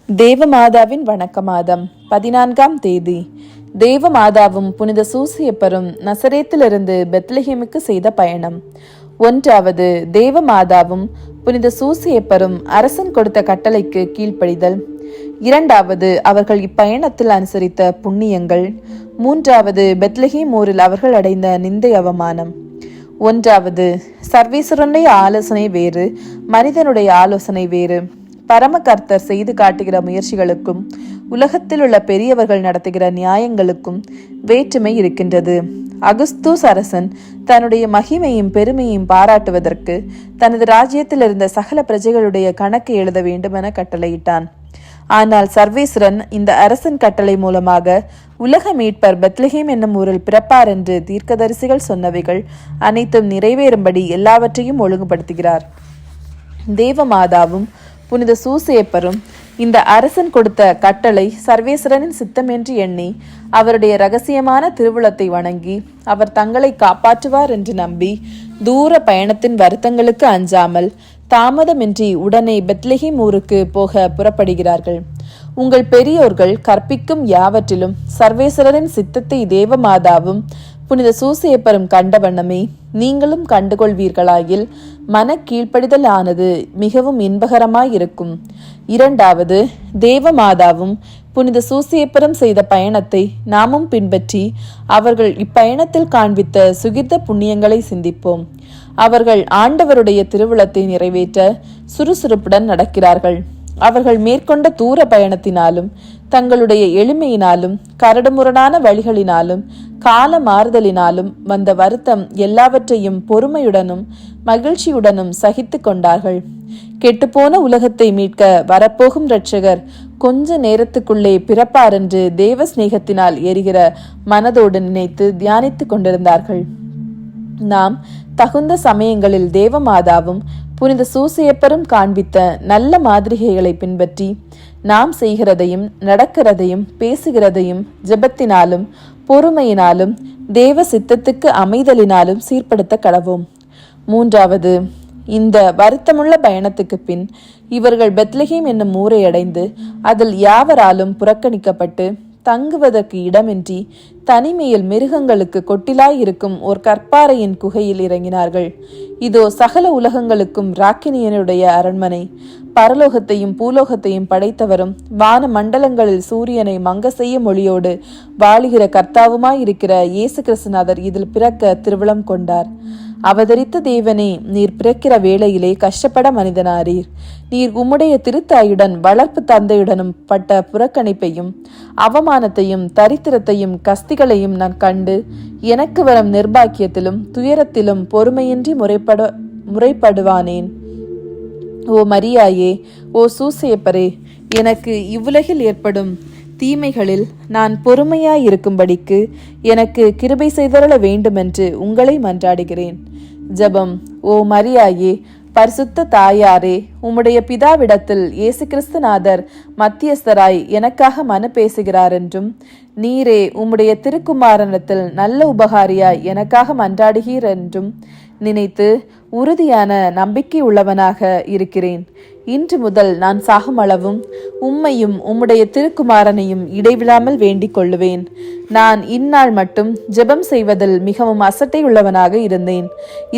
தேவமாதாவின் வணக்க மாதம் 14ஆம் தேதி. தேவமாதாவும் புனித சூசியப்பரும் நசரேத்திலிருந்து பெத்லஹேமுக்கு செய்த பயணம். 1. தேவமாதாவும் புனித சூசியப்பரும் அரசன் கொடுத்த கட்டளைக்கு கீழ்ப்படிதல். 2. அவர்கள் இப்பயணத்தில் அனுசரித்த புண்ணியங்கள். 3. பெத்லஹேம் ஊரில் அவர்கள் அடைந்த நிந்தை அவமானம். 1. சர்வேஸ்வரனுடைய ஆலோசனை வேறு, மனிதனுடைய ஆலோசனை வேறு. பரமகர்த்தர் செய்து காட்டுகிற முயற்சிகளுக்கும் உலகத்தில் உள்ள பெரியவர்கள் நடத்துகிற நியாயங்களுக்கும் வேற்றுமை இருக்கின்றது. அகுஸ்தூஸ் அரசன் தன்னுடைய மகிமையும் பெருமையும் பாராட்டுவதற்கு தனது ராஜ்யத்தில் இருந்த சகல பிரஜைகளுடைய கணக்கு எழுத வேண்டும் என கட்டளையிட்டான். ஆனால் சர்வேஸ்வரன் இந்த அரசன் கட்டளை மூலமாக உலக மீட்பர் பெத்லஹேம் என்னும் ஊரில் பிறப்பார் என்று தீர்க்கதரிசிகள் சொன்னவைகள் அனைத்தும் நிறைவேறும்படி எல்லாவற்றையும் ஒழுங்குபடுத்துகிறார். தேவமாதாவும் புனித சூசேப்பரும் இந்த அரசன் கொடுத்த கட்டளை சர்வேஸ்வரனின் சித்தம் என்று எண்ணி அவருடைய இரகசியமான திருவுளத்தை வணங்கி அவர் தங்களை காப்பாற்றுவார் என்று நம்பி தூர பயணத்தின் வருத்தங்களுக்கு அஞ்சாமல் தாமதமின்றி உடனே பெத்லஹேம் ஊருக்கு போக புறப்படுகிறார்கள். உங்கள் பெரியோர்கள் கற்பிக்கும் யாவற்றிலும் சர்வேஸ்வரரின் சித்தத்தை தேவமாதாவும் புனித சூசேப்பரும் கண்ட வண்ணமே நீங்களும் கண்டுகொள்வீர்களாயில் மன கீழ்ப்படிதல் ஆனது மிகவும் இன்பகரமாயிருக்கும். 2. தேவமாதாவும் புனித சூசேப்பரும் செய்த பயணத்தை நாமும் பின்பற்றி அவர்கள் இப்பயணத்தில் காண்பித்த சுகிர்த புண்ணியங்களை சிந்திப்போம். அவர்கள் ஆண்டவருடைய திருவுளத்தை நிறைவேற்ற சுறுசுறுப்புடன் நடக்கிறார்கள். அவர்கள் மேற்கொண்ட தூர பயணத்தினாலும் தங்களுடைய எளிமையினாலும் கரடுமுரடான வழிகளினாலும் கால மாறுதலினாலும் வந்த வருத்தம் எல்லாவற்றையும் பொறுமையுடனும் மகிழ்ச்சியுடனும் சகித்து கொண்டார்கள். கெட்டுப்போன உலகத்தை மீட்க வரப்போகும் இரட்சகர் கொஞ்ச நேரத்துக்குள்ளே பிறப்பார் என்று தேவ சிநேகத்தினால் எரிகிற மனதோடு நினைத்து தியானித்து கொண்டிருந்தார்கள். நாம் தகுந்த சமயங்களில் தேவமாதாவும் புனித சூசேப்பரும் காண்பித்த நல்ல மாதிரிகைகளை பின்பற்றி நாம் செய்கிறதையும் நடக்கிறதையும் பேசுகிறதையும் ஜெபத்தினாலும் பொறுமையினாலும் தேவ சித்தத்துக்கு அமைதலினாலும் சீர்படுத்த கடவோம். 3. இந்த வருத்தமுள்ள பயணத்துக்கு பின் இவர்கள் பெத்லஹேம் என்னும் ஊரை அடைந்து அதில் யாவராலும் புறக்கணிக்கப்பட்டு தங்குவதற்கு இடமின்றி தனிமையில் மிருகங்களுக்கு கொட்டிலாயிருக்கும் ஒரு கற்பாறையின் குகையில் இறங்கினார்கள். இதோ சகல உலகங்களுக்கும் ராக்கினியனுடைய அரண்மனை. பரலோகத்தையும் பூலோகத்தையும் படைத்தவரும் வான மண்டலங்களில் சூரியனை மங்க செய்யும் ஒளியோடு வாழுகிற கர்த்தாவுமாயிருக்கிற இயேசு கிறிஸ்துநாதர் இதில் பிறக்க திருவிழம் கொண்டார். அவதரித்த தேவனே, நீர் பிறக்கிற வேளையிலே கஷ்டப்பட மனிதனாரீர். நீர் உம்முடைய திருத்தாயுடன் வளர்ப்பு தந்தையுடனும் பட்ட புறக்கணிப்பையும் அவமானத்தையும் தரித்திரத்தையும் கஸ்திகளையும் நான் கண்டு எனக்கு வரும் நிர்பாக்கியத்திலும் துயரத்திலும் பொறுமையின்றி முறைப்படுவானேன். ஓ மரியாயே, ஓ சூசேப்பரே, எனக்கு இவ்வுலகில் ஏற்படும் தீமைகளில் நான் பொறுமையாயிருக்கும்படிக்கு எனக்கு கிருபை செய்தருள வேண்டுமென்று உங்களை மன்றாடுகிறேன். ஜெபம். ஓ மரியாயே, பரிசுத்த தாயாரே, உம்முடைய பிதாவிடத்தில் இயேசு கிறிஸ்துநாதர் மத்தியஸ்தராய் எனக்காக மனு பேசுகிறார் என்றும் நீரே உம்முடைய திருக்குமாரனத்தில் நல்ல உபகாரியாய் எனக்காக மன்றாடுகிறீர் என்றும் நினைத்து உறுதியான நம்பிக்கை உள்ளவனாக இருக்கிறேன். இன்று முதல் நான் சாகும் அளவும் உம்மையும் உம்முடைய திருக்குமாரனையும் இடைவிடாமல் வேண்டிக் கொள்ளுவேன். நான் இந்நாள் மட்டும் ஜெபம் செய்வதில் மிகவும் அசட்டை உள்ளவனாக இருந்தேன்.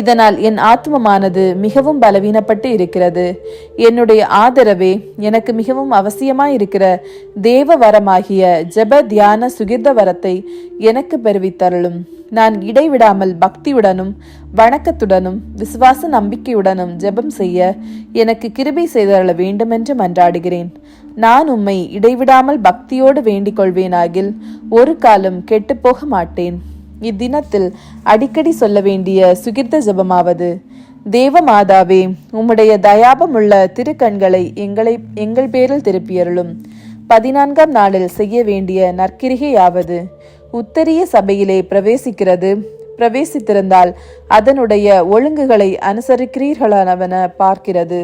இதனால் என் ஆத்மமானது மிகவும் பலவீனப்பட்டு இருக்கிறது. என்னுடைய ஆதரவே எனக்கு மிகவும் அவசியமாயிருக்கிற தேவ வரமாகிய ஜெப தியான சுகிர்த வரத்தை எனக்கு பெறுவித்தருளும். நான் இடைவிடாமல் பக்தியுடனும் வணக்கத்துடனும் விசுவாச நம்பிக்கையுடனும் ஜெபம் செய்ய எனக்கு கிருபை செய்தருள வேண்டுமென்று மன்றாடுகிறேன். நான் உம்மை இடைவிடாமல் பக்தியோடு வேண்டிக் கொள்வேனாகில் ஒரு காலம் கெட்டுப்போக மாட்டேன். இத்தினத்தில் அடிக்கடி சொல்ல வேண்டிய சுகிர்த ஜெபமாவது: தேவமாதாவே, உம்முடைய தயாபமுள்ள திருக்கண்களை எங்கள் பேரில் திருப்பியருளும். 14ஆம் நாளில் செய்ய வேண்டிய நற்கிரிகையாவது: உத்தரிய சபையிலே பிரவேசித்திருந்தால் அதனுடைய ஒழுங்குகளை அனுசரிக்கிறீர்களானவன பார்க்கிறது.